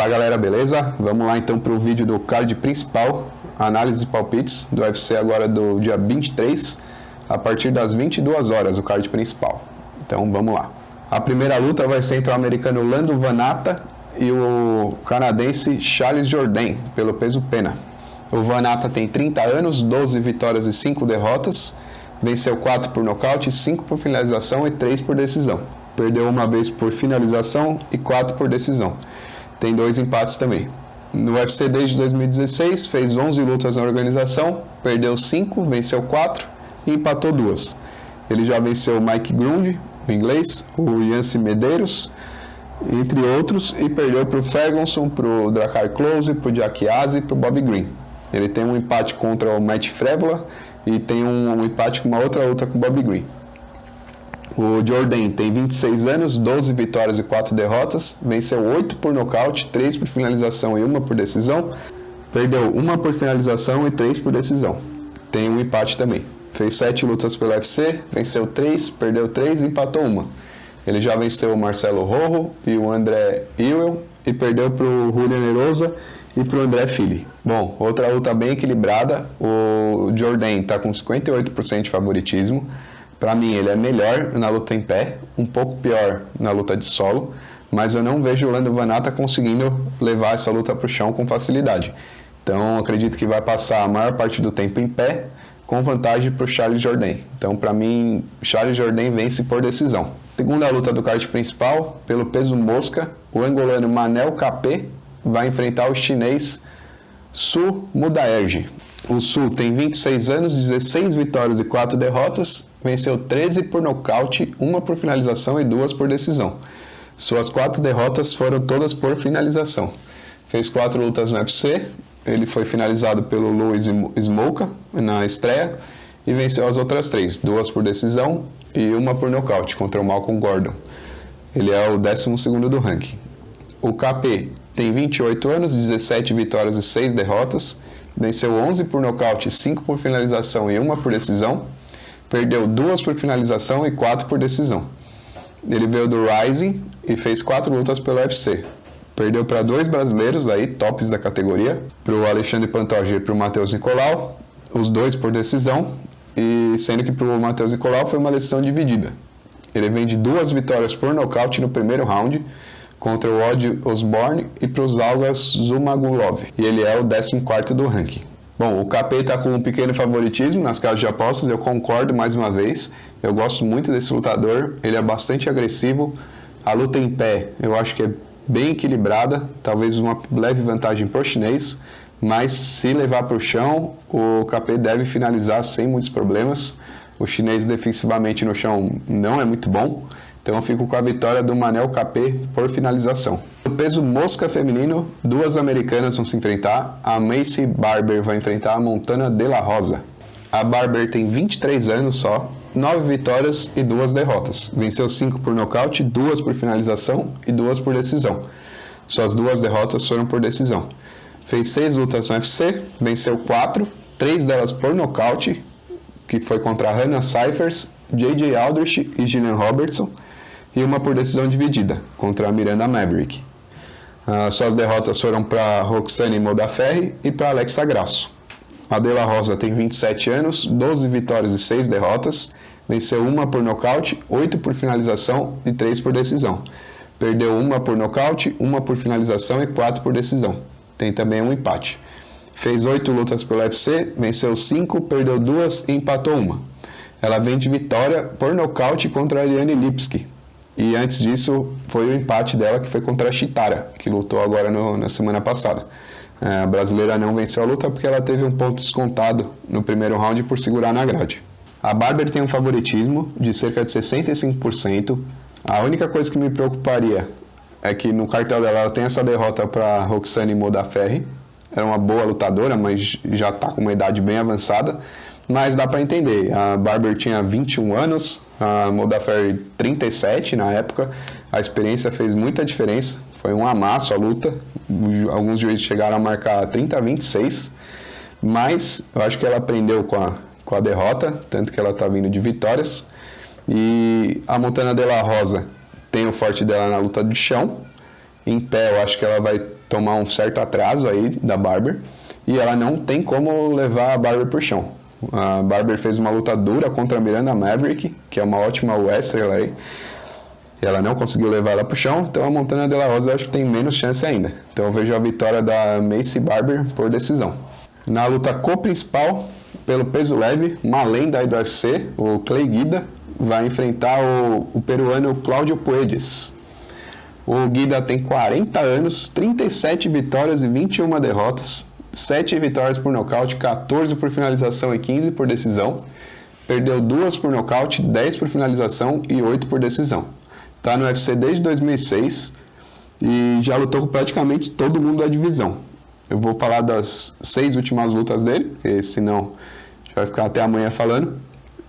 Fala galera, beleza? Vamos lá então para o vídeo do card principal, análise de palpites do UFC agora do dia 23, a partir das 22 horas, o card principal. Então vamos lá. A primeira luta vai ser entre o americano Lando Vannata e o canadense Charles Jourdain, pelo peso pena. O Vannata tem 30 anos, 12 vitórias e 5 derrotas, venceu 4 por nocaute, 5 por finalização e 3 por decisão. Perdeu uma vez por finalização e 4 por decisão. Tem 2 empates também. No UFC desde 2016, fez 11 lutas na organização, perdeu 5, venceu 4 e empatou 2. Ele já venceu o Mike Grundy, o inglês, o Yancy Medeiros, entre outros, e perdeu para o Ferguson, para o Drakkar Klose, para o Jack Azzi e para o Bobby Green. Ele tem um empate contra o Matt Frevola e tem um empate com uma outra luta com o Bobby Green. O Jourdain tem 26 anos, 12 vitórias e 4 derrotas, venceu 8 por nocaute, 3 por finalização e 1 por decisão, perdeu 1 por finalização e 3 por decisão. Tem um empate também. Fez 7 lutas pelo UFC, venceu 3, perdeu 3 e empatou 1. Ele já venceu o Marcelo Rojo e o André Ewell e perdeu para o Julian Erosa e para o André Fili. Bom, outra luta bem equilibrada, o Jourdain está com 58% de favoritismo. Para mim ele é melhor na luta em pé, um pouco pior na luta de solo, mas eu não vejo o Lando Vannata conseguindo levar essa luta para o chão com facilidade. Então acredito que vai passar a maior parte do tempo em pé, com vantagem para o Charles Jourdain. Então para mim, Charles Jourdain vence por decisão. Segunda luta do card principal, pelo peso mosca, o angolano Manel Kape vai enfrentar o chinês Su Mudaerji. O Su tem 26 anos, 16 vitórias e 4 derrotas, venceu 13 por nocaute, 1 por finalização e 2 por decisão. Suas 4 derrotas foram todas por finalização. Fez 4 lutas no UFC, ele foi finalizado pelo Louis Smolka na estreia e venceu as outras 3, 2 por decisão e 1 por nocaute contra o Malcolm Gordon. Ele é o 12º do ranking. O KP tem 28 anos, 17 vitórias e 6 derrotas, venceu 11 por nocaute, 5 por finalização e 1 por decisão, perdeu 2 por finalização e 4 por decisão. Ele veio do Rising e fez 4 lutas pelo UFC. Perdeu para 2 brasileiros, aí, tops da categoria, para o Alexandre Pantoja e para o Matheus Nicolau, os 2 por decisão, e sendo que para o Matheus Nicolau foi uma decisão dividida. Ele vem de 2 vitórias por nocaute no primeiro round, contra o Odd Osborne e para os Algas Zumagulov, e ele é o 14º do ranking. Bom, o KP está com um pequeno favoritismo nas casas de apostas, eu concordo mais uma vez, eu gosto muito desse lutador, ele é bastante agressivo, a luta em pé eu acho que é bem equilibrada, talvez uma leve vantagem para o chinês, mas se levar para o chão, o KP deve finalizar sem muitos problemas, o chinês defensivamente no chão não é muito bom, então eu fico com a vitória do Manel KP por finalização. No peso mosca feminino, 2 americanas vão se enfrentar. A Maycee Barber vai enfrentar a Montana De La Rosa. A Barber tem 23 anos só, 9 vitórias e 2 derrotas. Venceu 5 por nocaute, 2 por finalização e 2 por decisão. Suas 2 derrotas foram por decisão. Fez 6 lutas no UFC, venceu 4, 3 delas por nocaute, que foi contra Hannah Cifers, J.J. Aldrich e Gillian Robertson, e 1 por decisão dividida, contra a Miranda Maverick. Suas derrotas foram para Roxane Modafferi e para Alexa Grasso. A De La Rosa tem 27 anos, 12 vitórias e 6 derrotas, venceu 1 por nocaute, 8 por finalização e 3 por decisão. Perdeu 1 por nocaute, 1 por finalização e 4 por decisão. Tem também um empate. Fez 8 lutas pelo UFC, venceu 5, perdeu 2 e empatou 1. Ela vem de vitória por nocaute contra a Ariane Lipski. E antes disso, foi o empate dela, que foi contra a Chitara, que lutou agora na semana passada. A brasileira não venceu a luta porque ela teve um ponto descontado no primeiro round por segurar na grade. A Barber tem um favoritismo de cerca de 65%. A única coisa que me preocuparia é que no cartel dela ela tem essa derrota para Roxane Modafferi. Era uma boa lutadora, mas já está com uma idade bem avançada. Mas dá para entender, a Barber tinha 21 anos, a Modafferi 37 na época, a experiência fez muita diferença, foi um amasso a luta, alguns juízes chegaram a marcar 30-26, mas eu acho que ela aprendeu com a derrota, tanto que ela está vindo de vitórias, e a Montana De La Rosa tem o forte dela na luta de chão, em pé eu acho que ela vai tomar um certo atraso aí da Barber, e ela não tem como levar a Barber pro chão. A Barber fez uma luta dura contra a Miranda Maverick, que é uma ótima wrestler aí. Ela não conseguiu levar ela pro chão, então a Montana De La Rosa eu acho que tem menos chance ainda. Então eu vejo a vitória da Maycee Barber por decisão. Na luta co-principal, pelo peso leve, uma lenda aí do UFC, o Clay Guida, vai enfrentar o peruano Claudio Puelles. O Guida tem 40 anos, 37 vitórias e 21 derrotas, 7 vitórias por nocaute, 14 por finalização e 15 por decisão. Perdeu 2 por nocaute, 10 por finalização e 8 por decisão. Está no UFC desde 2006 e já lutou com praticamente todo mundo da divisão. Eu vou falar das 6 últimas lutas dele, porque senão a gente vai ficar até amanhã falando.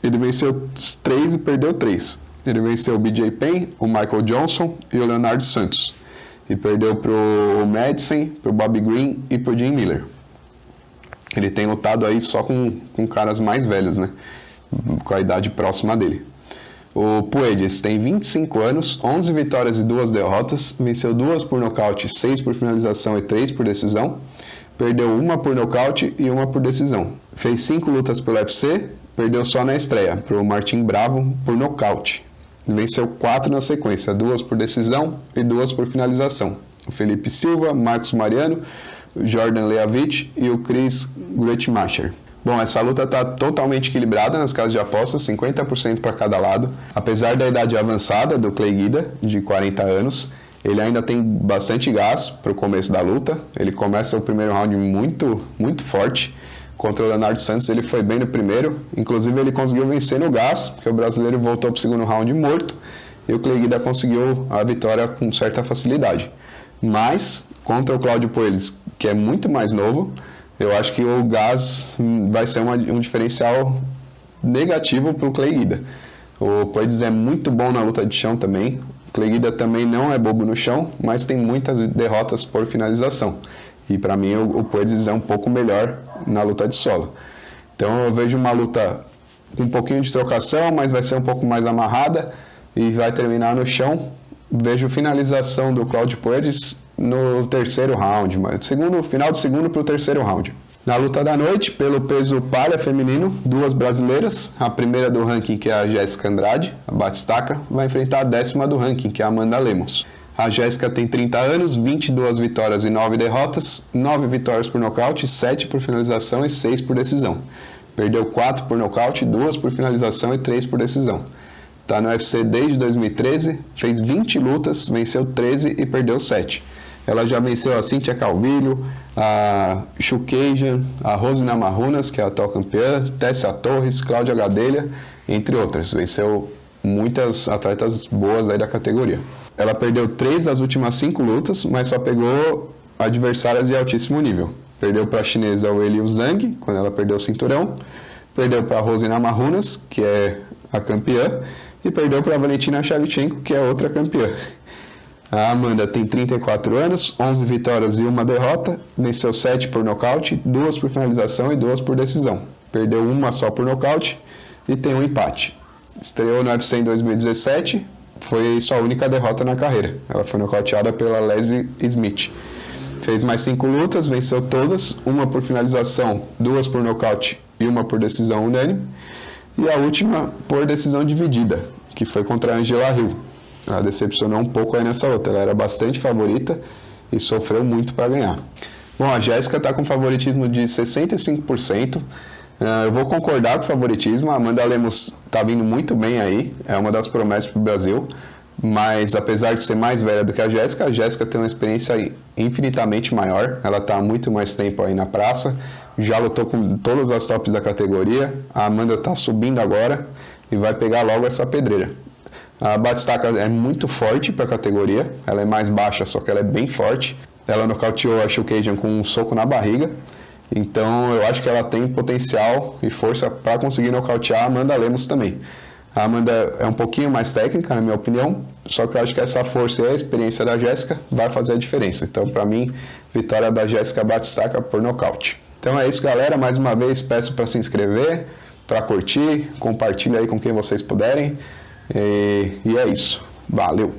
Ele venceu 3 e perdeu 3. Ele venceu o BJ Penn, o Michael Johnson e o Leonardo Santos. E perdeu para o Madison, para o Bobby Green e para o Jim Miller. Ele tem lutado aí só com caras mais velhos, né? Com a idade próxima dele. O Puelles tem 25 anos, 11 vitórias e 2 derrotas, venceu 2 por nocaute, 6 por finalização e 3 por decisão, perdeu 1 por nocaute e 1 por decisão. Fez 5 lutas pelo UFC, perdeu só na estreia, para o Martin Bravo por nocaute. Venceu 4 na sequência, 2 por decisão e 2 por finalização. O Felipe Silva, Marcos Mariano, o Jordan Leavitt e o Chris Gruettmacher. Bom, essa luta está totalmente equilibrada nas casas de apostas, 50% para cada lado. Apesar da idade avançada do Clay Guida, de 40 anos, ele ainda tem bastante gás para o começo da luta. Ele começa o primeiro round muito forte. Contra o Leonardo Santos ele foi bem no primeiro, inclusive ele conseguiu vencer no gás, porque o brasileiro voltou para o segundo round morto, e o Clay Guida conseguiu a vitória com certa facilidade. Mas, contra o Claudio Puelles, que é muito mais novo, eu acho que o gás vai ser um diferencial negativo para o Clay Guida. O Puelles é muito bom na luta de chão também. O Clay Guida também não é bobo no chão, mas tem muitas derrotas por finalização. E para mim o Puelles é um pouco melhor na luta de solo. Então eu vejo uma luta com um pouquinho de trocação, mas vai ser um pouco mais amarrada e vai terminar no chão. Vejo finalização do Claudio Puelles no terceiro round, final do segundo para o terceiro round. Na luta da noite, pelo peso palha feminino, 2 brasileiras. A primeira do ranking, que é a Jéssica Andrade, a Batistaca, vai enfrentar a 10ª do ranking, que é a Amanda Lemos. A Jéssica tem 30 anos, 22 vitórias e 9 derrotas, 9 vitórias por nocaute, 7 por finalização e 6 por decisão. Perdeu 4 por nocaute, 2 por finalização e 3 por decisão. Está no UFC desde 2013, fez 20 lutas, venceu 13 e perdeu 7. Ela já venceu a Cíntia Calvillo, a Chookagian, a Rose Namajunas, que é a atual campeã, Tessia Torres, Cláudia Gadelha, entre outras. Venceu muitas atletas boas aí da categoria. Ela perdeu 3 das últimas 5 lutas, mas só pegou adversárias de altíssimo nível. Perdeu para a chinesa Weili Zhang, quando ela perdeu o cinturão. Perdeu para a Rose Namajunas, que é a campeã. E perdeu para a Valentina Shevchenko, que é outra campeã. A Amanda tem 34 anos, 11 vitórias e 1 derrota, venceu 7 por nocaute, 2 por finalização e 2 por decisão. Perdeu 1 só por nocaute e tem um empate. Estreou no UFC em 2017, foi sua única derrota na carreira. Ela foi nocauteada pela Leslie Smith. Fez mais 5 lutas, venceu todas, 1 por finalização, 2 por nocaute e 1 por decisão unânime. E a última por decisão dividida, que foi contra a Angela Hill. Ela decepcionou um pouco aí nessa luta. Ela era bastante favorita e sofreu muito para ganhar. Bom, a Jéssica está com favoritismo de 65%. Eu vou concordar com o favoritismo. A Amanda Lemos está vindo muito bem aí. É uma das promessas para o Brasil. Mas apesar de ser mais velha do que a Jéssica tem uma experiência infinitamente maior. Ela está há muito mais tempo aí na praça. Já lutou com todas as tops da categoria. A Amanda está subindo agora e vai pegar logo essa pedreira. A Batistaca é muito forte para a categoria. Ela é mais baixa, só que ela é bem forte. Ela nocauteou a Chookagian com um soco na barriga. Então eu acho que ela tem potencial e força para conseguir nocautear a Amanda Lemos também. A Amanda é um pouquinho mais técnica, na minha opinião, só que eu acho que essa força e a experiência da Jéssica vai fazer a diferença. Então, para mim, vitória da Jéssica Batistaca por nocaute. Então é isso, galera. Mais uma vez, peço para se inscrever, para curtir, compartilha aí com quem vocês puderem. E é isso. Valeu!